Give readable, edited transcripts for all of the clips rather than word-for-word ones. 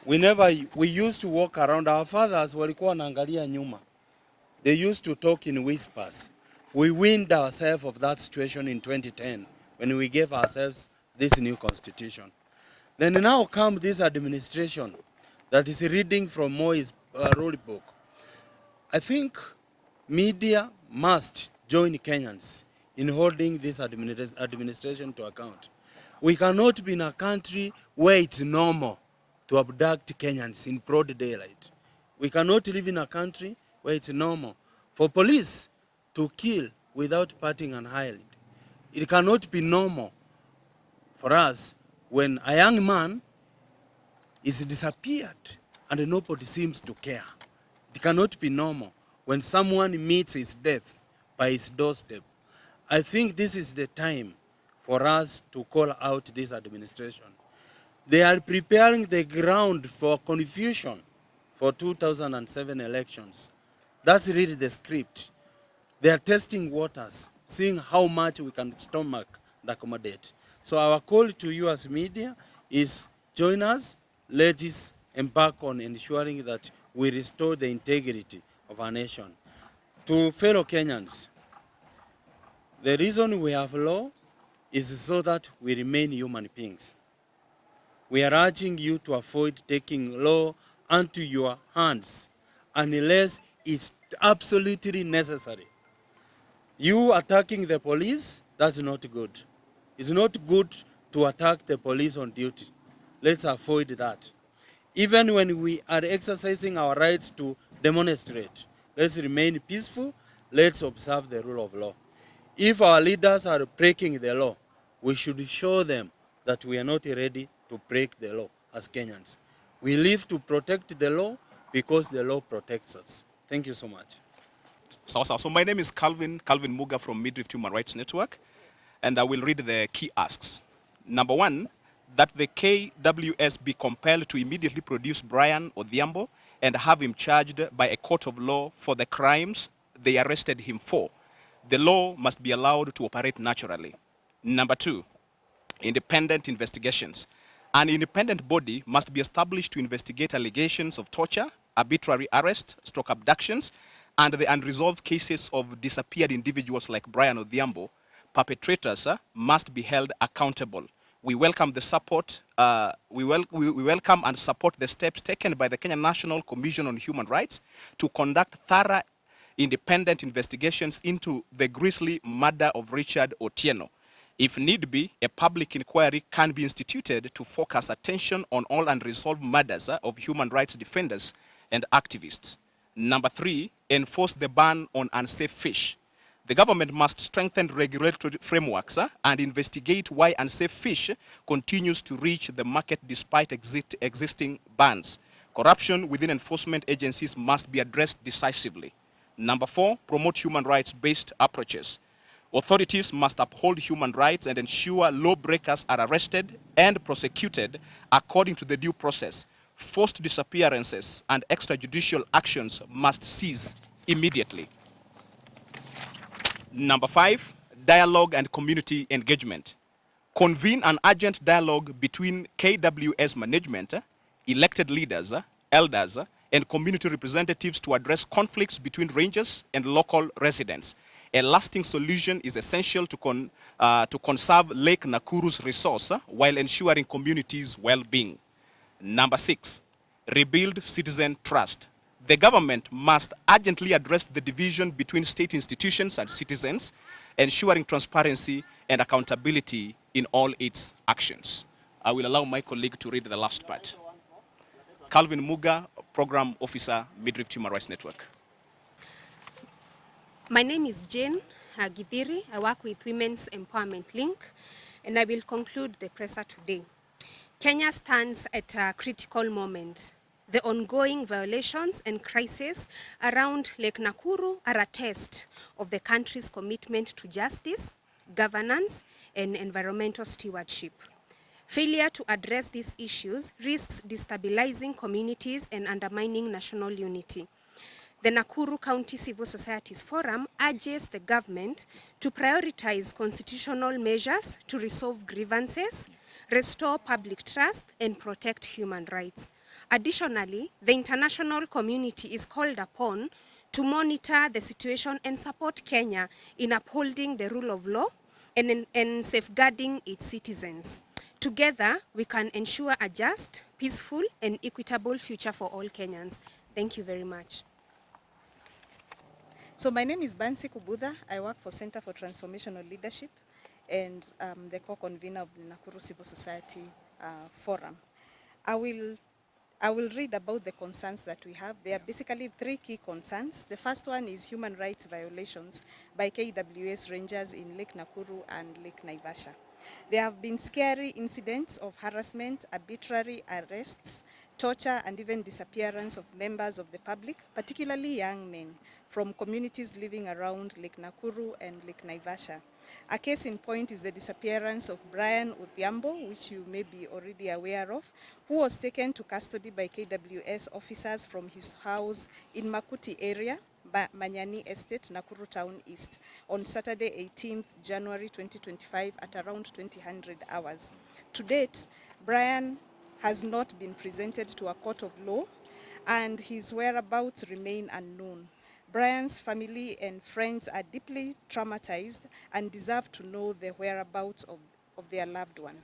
We used to walk around. Our fathers walikuwa wanaangalia nyuma. They used to talk in whispers. We weaned ourselves of that situation in 2010 when we gave ourselves this new constitution. Then now come this administration that is reading from Moi's rule book. I think media must join Kenyans in holding this administration to account. We cannot be in a country where it's normal to abduct Kenyans in broad daylight. We cannot live in a country where it's normal for police to kill without batting an eyelid. It cannot be normal for us when a young man is disappeared and nobody seems to care. It cannot be normal when someone meets his death by his doorstep. I think this is the time for us to call out this administration. They are preparing the ground for confusion for 2007 elections. That's really the script. They are testing waters, seeing how much we can stomach and accommodate. So our call to you as media is join us, let's embark on ensuring that we restore the integrity of our nation. To fellow Kenyans, the reason we have law is so that we remain human beings. We are urging you to avoid taking law into your hands unless it's absolutely necessary. You attacking the police, that's not good. It's not good to attack the police on duty. Let's avoid that. Even when we are exercising our rights to demonstrate, let's remain peaceful, let's observe the rule of law. If our leaders are breaking the law, we should show them that we are not ready to break the law as Kenyans. We live to protect the law because the law protects us. Thank you so much. So my name is Calvin Muga from Midrift Human Rights Network, and I will read the key asks. Number one, that the KWS be compelled to immediately produce Brian Odhiambo and have him charged by a court of law for the crimes they arrested him for. The law must be allowed to operate naturally. Number two, independent investigations. An independent body must be established to investigate allegations of torture, arbitrary arrest, abductions, and the unresolved cases of disappeared individuals like Brian Odhiambo. Perpetrators must be held accountable. We welcome the support. We welcome and support the steps taken by the Kenya National Commission on Human Rights to conduct thorough, independent investigations into the grisly murder of Richard Otieno. If need be, a public inquiry can be instituted to focus attention on all unresolved murders of human rights defenders and activists. Number three, enforce the ban on unsafe fish. The government must strengthen regulatory frameworks and investigate why unsafe fish continues to reach the market despite existing bans. Corruption within enforcement agencies must be addressed decisively. Number four, promote human rights-based approaches. Authorities must uphold human rights and ensure lawbreakers are arrested and prosecuted according to the due process. Forced disappearances and extrajudicial actions must cease immediately. Number five, dialogue and community engagement. Convene an urgent dialogue between KWS management, elected leaders, elders, and community representatives to address conflicts between rangers and local residents. A lasting solution is essential to conserve Lake Nakuru's resource while ensuring communities' well-being. Number six, rebuild citizen trust. The government must urgently address the division between state institutions and citizens, ensuring transparency and accountability in all its actions. I will allow my colleague to read the last part. Calvin Muga, Program Officer, Midrift Human Rights Network. My name is Jane Githiri. I work with Women's Empowerment Link, and I will conclude the presser today. Kenya stands at a critical moment. The ongoing violations and crises around Lake Nakuru are a test of the country's commitment to justice, governance, and environmental stewardship. Failure to address these issues risks destabilizing communities and undermining national unity. The Nakuru County Civil Societies Forum urges the government to prioritize constitutional measures to resolve grievances, restore public trust, and protect human rights. Additionally, the international community is called upon to monitor the situation and support Kenya in upholding the rule of law and safeguarding its citizens. Together, we can ensure a just, peaceful, and equitable future for all Kenyans. Thank you very much. So my name is Bansi Kubudha. I work for Center for Transformational Leadership and the co-convener of the Nakuru Civil Society Forum. I will read about the concerns that we have. There are basically three key concerns. The first one is human rights violations by KWS rangers in Lake Nakuru and Lake Naivasha. There have been scary incidents of harassment, arbitrary arrests, torture, and even disappearance of members of the public, particularly young men, from communities living around Lake Nakuru and Lake Naivasha. A case in point is the disappearance of Brian Odhiambo, which you may be already aware of, who was taken to custody by KWS officers from his house in Makuti area, Manyani Estate, Nakuru Town East, on Saturday 18th January 2025 at around 2000 hours. To date, Brian has not been presented to a court of law and his whereabouts remain unknown. Brian's family and friends are deeply traumatized and deserve to know the whereabouts of their loved one.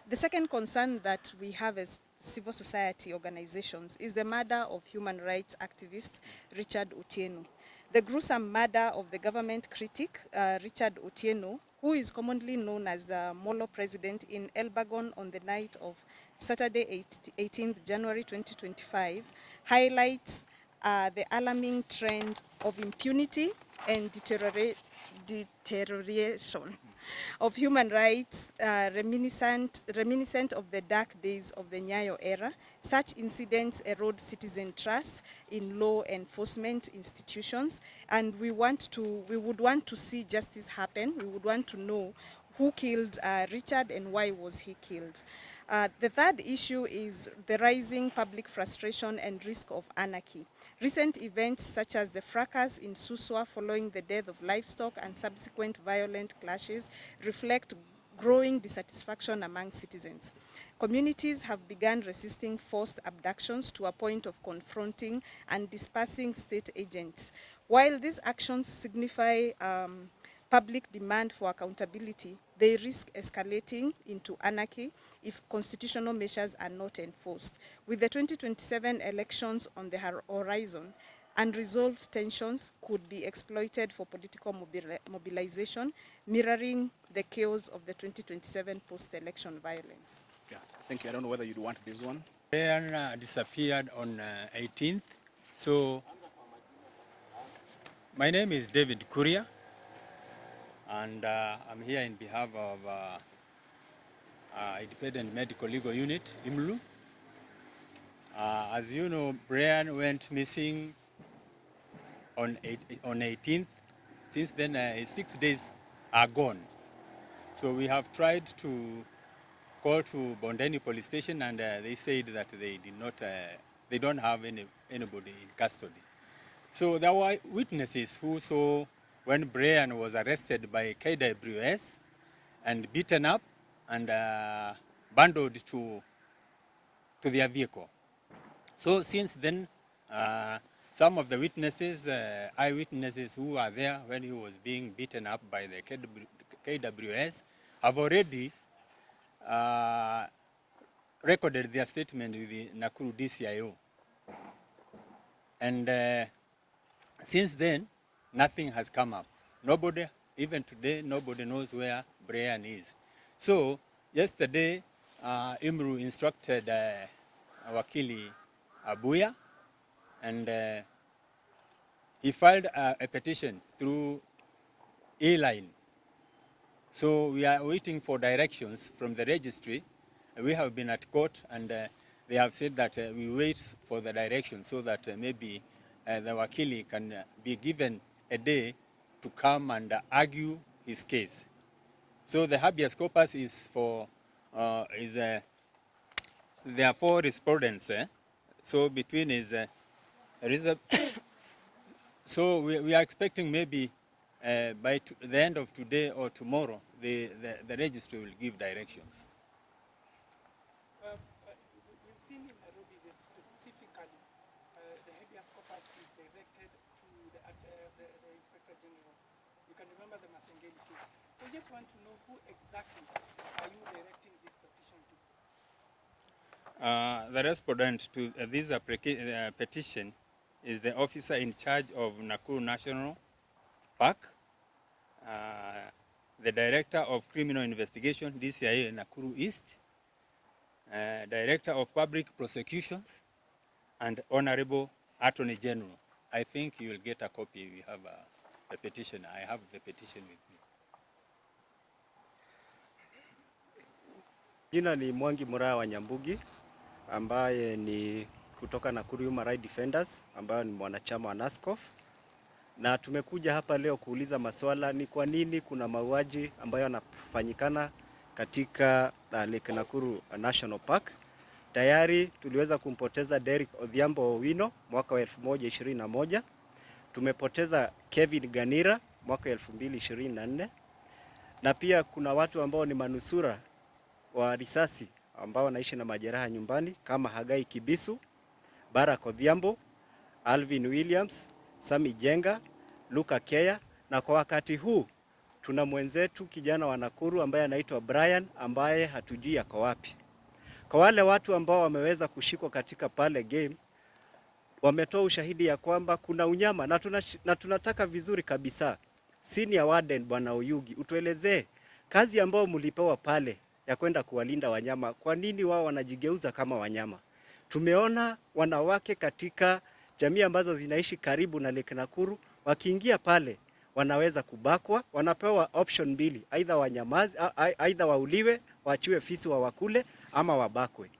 The second concern that we have as civil society organizations is the murder of human rights activist Richard Otieno. The gruesome murder of the government critic Richard Otieno, who is commonly known as the Molo president in Elbagon on the night of Saturday 18th January 2025, highlights the alarming trend of impunity and deterioration of human rights reminiscent of the dark days of the Nyayo era. Such incidents erode citizen trust in law enforcement institutions, and we would want to see justice happen. We would want to know who killed Richard and why was he killed. The third issue is the rising public frustration and risk of anarchy. Recent events such as the fracas in Suswa following the death of livestock and subsequent violent clashes reflect growing dissatisfaction among citizens. Communities have begun resisting forced abductions to a point of confronting and dispersing state agents. While these actions signify public demand for accountability, they risk escalating into anarchy if constitutional measures are not enforced. With the 2027 elections on the horizon, unresolved tensions could be exploited for political mobilization, mirroring the chaos of the 2027 post-election violence. Yeah, thank you. I don't know whether you'd want this one. Brian disappeared on 18th. So my name is David Kuria, and I'm here in behalf of Independent Medical Legal Unit, IMLU. As you know, Brian went missing on 18th. Since then, 6 days are gone. So we have tried to call to Bondeni Police Station, and they said that they did not, they don't have anybody in custody. So there were witnesses who saw when Brian was arrested by KWS and beaten up and bundled to their vehicle. So since then, some of the witnesses, eyewitnesses who were there when he was being beaten up by the KWS have already recorded their statement with the Nakuru DCIO. And since then, nothing has come up. Nobody, even today, nobody knows where Brian is. So yesterday, IMRU instructed Wakili Abuya, and he filed a petition through E-line. So we are waiting for directions from the registry. We have been at court, and they have said that we wait for the direction so that maybe the Wakili can be given a day to come and argue his case. So the habeas corpus is for, there are 4 respondents. So between is, so we are expecting maybe by the end of today or tomorrow, the registry will give directions. We've seen him serikali. The habeas corpus is directed to the Inspector General. You can remember the Masengeli case. So we just want to know who exactly are you directing this petition to? The respondent to this petition is the officer in charge of Nakuru National Park, the Director of Criminal Investigation, DCIA Nakuru East, Director of Public Prosecutions, and Honorable Attorney General. I think you will get a copy. We have the petition. I have the petition with me. Jina ni Mwangi Muraya wa Nyambugi ambaye ni kutoka Nakuru Human Rights Defenders ambaye ni mwanachama wa NASCOF, na tumekuja hapa leo kuuliza maswala ni kwa nini kuna mauaji ambayo yanafanyikana katika Lake Nakuru National Park. Tayari tuliweza kumpoteza Derek Odhiambo Owino mwaka wa 2021. Tumepoteza Kevin Ganira mwaka 2024. Na pia kuna watu ambao ni manusura wa risasi ambao wanaishi na majeraha nyumbani kama Hagai Kibisu, Barack Odhiambo, Alvin Williams, Sami Jenga, Luka Keya, na kwa wakati huu tuna mwenzetu kijana wa Nakuru ambaye anaitwa Brian ambaye hatujui yako wapi. Kwa wale watu ambao wameweza kushikwa katika pale game, wametoa ushahidi ya kwamba kuna unyama na tunataka vizuri kabisa Senior Warden Bwana Oyugi utuelezee kazi ambao mlipewa pale ya kwenda kuwalinda wanyama, kwa nini wao wanajigeuza kama wanyama? Tumeona wanawake katika jamii ambazo zinaishi karibu na Lake Nakuru wakiingia pale wanaweza kubakwa, wanapewa option mbili, aidha wanyamazi, aidha wauliwe, waachiwe fisi wa wakule ama wabakwe.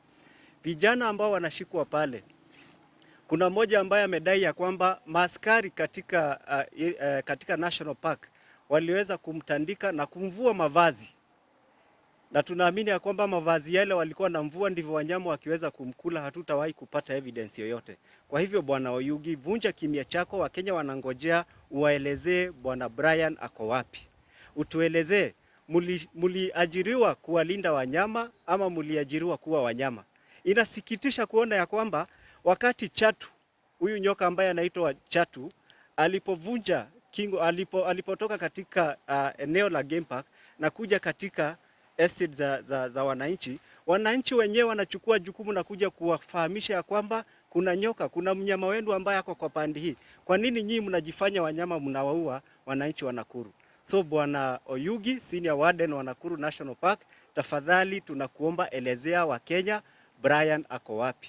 Vijana ambao wanashikwa pale, kuna mmoja ambaye amedai ya kwamba maaskari katika National Park waliweza kumtandika na kumvua mavazi, na tunaamini ya kwamba mavazi yale walikuwa na mvua ndivyo wanyama wakiweza kumkula. Hatutawahi kupata evidence yoyote. Kwa hivyo Bwana Oyugi, vunja kimya chako, Wakenya wanangojea uwaelezee Bwana Brian ako wapi. Utuelezee muliajiriwa kuwalinda wanyama ama muliajiriwa kuwa wanyama? Inasikitisha kuona ya kwamba wakati Chatu, huyu nyoka ambaye anaitwa Chatu, alipovunja kingo, alipotoka katika eneo la game park na kuja katika estate za wananchi wenyewe wanachukua jukumu na kuja kuwafahamisha ya kwamba kuna nyoka, kuna mnyama wenu ambaye ako kwa pande hii. Kwa nini nyinyi mnajifanya wanyama, mnawaua wananchi wa Nakuru? So Bwana Oyugi, Senior Warden wa Nakuru National Park, tafadhali tunakuomba elezea Wakenya Brian ako wapi.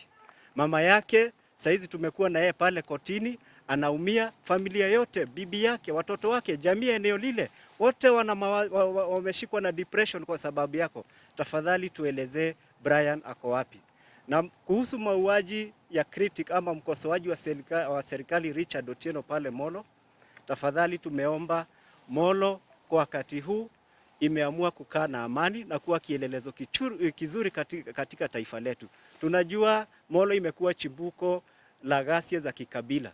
Mama yake saizi tumekuwa na yeye pale kotini, anaumia, familia yote, bibi yake, watoto wake, jamii eneo lile, wote wameshikwa na depression kwa sababu yako. Tafadhali tuelezee Brian ako wapi. Na kuhusu mauaji ya critic ama mkosoaji wa serikali Richard Otieno pale Molo, tafadhali tumeomba Molo kwa wakati huu imeamua kukaa na amani na kuwa kielelezo kizuri katika taifa letu. Tunajua Molo imekuwa chimbuko la ghasia za kikabila.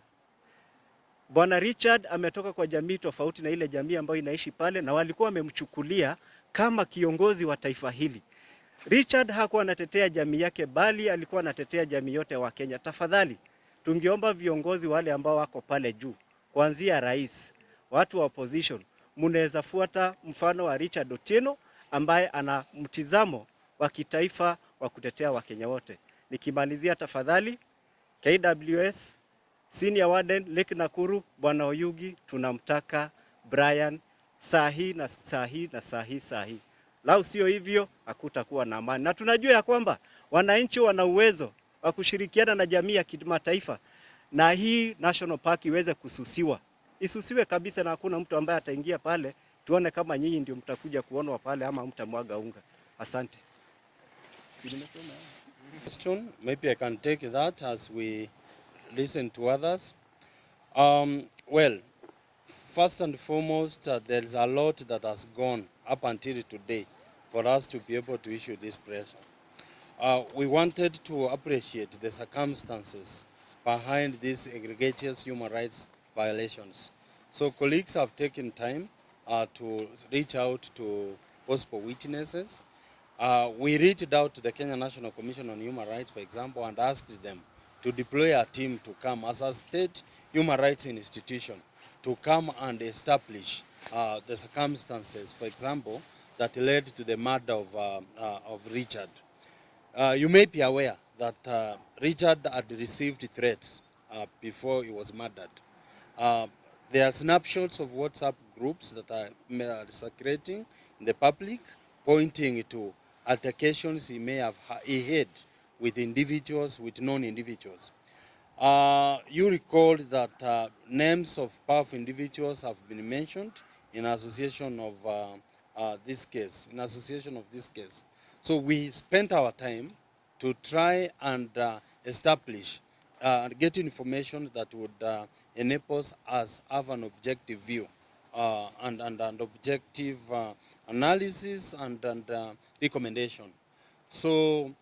Bwana Richard ametoka kwa jamii tofauti na ile jamii ambayo inaishi pale, na walikuwa wamemchukulia kama kiongozi wa taifa hili. Richard hakuwa anatetea jamii yake, bali alikuwa anatetea jamii yote wa Kenya. Tafadhali tungeomba viongozi wale ambao wako pale juu, kuanzia rais, watu wa opposition, mnaweza fuata mfano wa Richard Otieno ambaye ana mtizamo wa kitaifa wa kutetea Wakenya wote. Nikimalizia, tafadhali KWS Senior Warden Lake Nakuru Bwana Oyugi, tunamtaka Brian sahi na sahi na sahi sahi. Lau sio hivyo hakutakuwa na amani. Na tunajua ya kwamba wananchi wana uwezo wa kushirikiana na jamii ya kimataifa na hii National Park iweze kususiwa. Isusiwe kabisa na hakuna mtu ambaye ataingia pale, tuone kama nyinyi ndio mtakuja kuonwa pale ama mtamwaga unga. Asante. Maybe I can take that as we listen to others. Well, first and foremost, there is a lot that has gone up until today for us to be able to issue this pressure. We wanted to appreciate the circumstances behind these egregious human rights violations. So colleagues have taken time to reach out to possible witnesses. We reached out to the Kenya National Commission on Human Rights, for example, and asked them to deploy a team to come as a state human rights institution to come and establish the circumstances, for example, that led to the murder of Richard. You may be aware that Richard had received threats before he was murdered. Uh, there are snapshots of WhatsApp groups that are circulating in the public, pointing to altercations he may have had with individuals, with non-individuals. You recall that names of powerful individuals have been mentioned in association of this case, So we spent our time to try and establish and get information that would enable us have an objective view and objective analysis and recommendation. So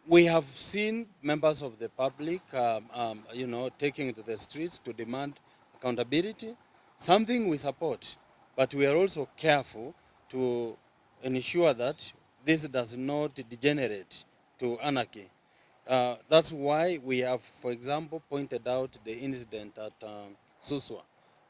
we have seen members of the public, taking to the streets to demand accountability, something we support, but we are also careful to ensure that this does not degenerate to anarchy. That's why we have, for example, pointed out the incident at Suswa,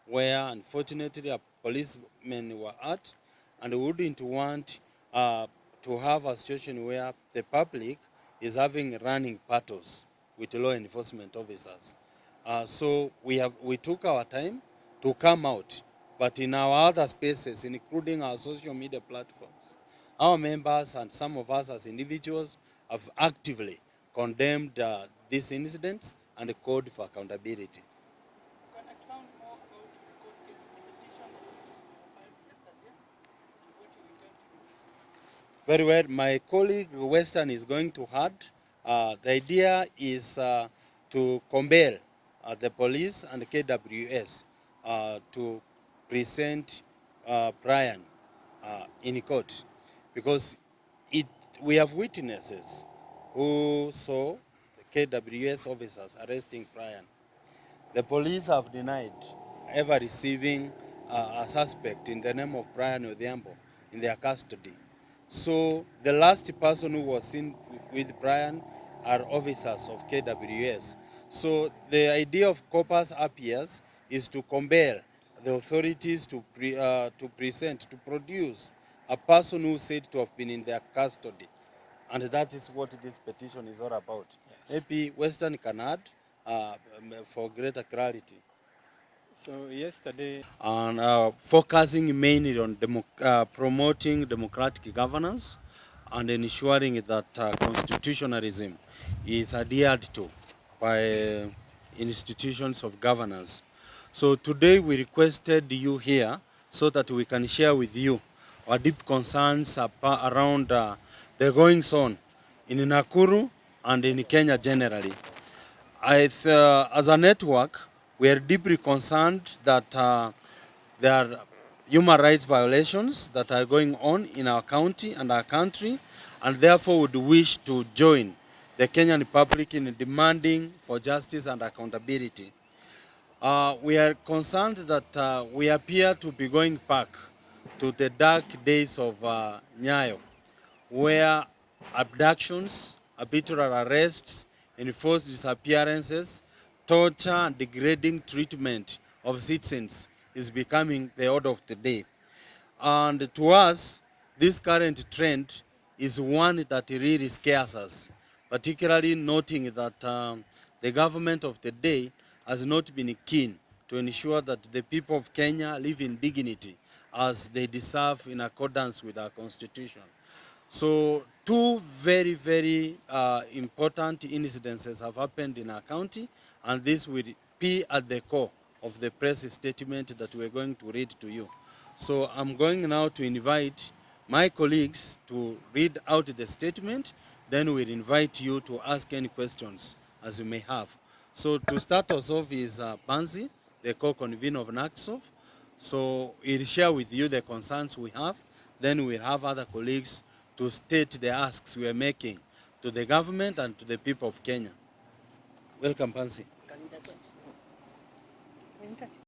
where unfortunately a policemen were at, and we wouldn't want to have a situation where the public is having running battles with law enforcement officers. So we took our time to come out, but in our other spaces, including our social media platforms, our members and some of us as individuals have actively condemned these incidents and called for accountability. Can I expound more about the court case, the petition that was filed yesterday, and what you intend to do? Very well. My colleague Western is going to add. The idea is to compel the police and KWS to present Brian in court, because we have witnesses who saw the KWS officers arresting Brian. The police have denied ever receiving a suspect in the name of Brian Odhiambo in their custody. So the last person who was seen with Brian are officers of KWS. So the idea of corpus habeas is to compel the authorities to produce a person who said to have been in their custody. And that is what this petition is all about. Yes. Maybe Western can add for greater clarity. So yesterday, And focusing mainly on promoting democratic governance and ensuring that constitutionalism is adhered to by institutions of governance. So today we requested you here so that we can share with you our deep concerns around the goings on in Nakuru and in Kenya generally. As a network, we are deeply concerned that there are human rights violations that are going on in our county and our country, and therefore would wish to join the Kenyan public in demanding for justice and accountability. We are concerned that we appear to be going back to the dark days of Nyayo, where abductions, arbitrary arrests, enforced disappearances, torture, and degrading treatment of citizens is becoming the order of the day. And to us, this current trend is one that really scares us, particularly noting that the government of the day has not been keen to ensure that the people of Kenya live in dignity as they deserve in accordance with our constitution. So two very, very important incidences have happened in our county, and this will be at the core of the press statement that we're going to read to you. So I'm going now to invite my colleagues to read out the statement, then we'll invite you to ask any questions as you may have. So to start us off is Pansy, the co-convener of NACSOF. So he'll share with you the concerns we have, then we'll have other colleagues to state the asks we are making to the government and to the people of Kenya. Welcome, Pansy.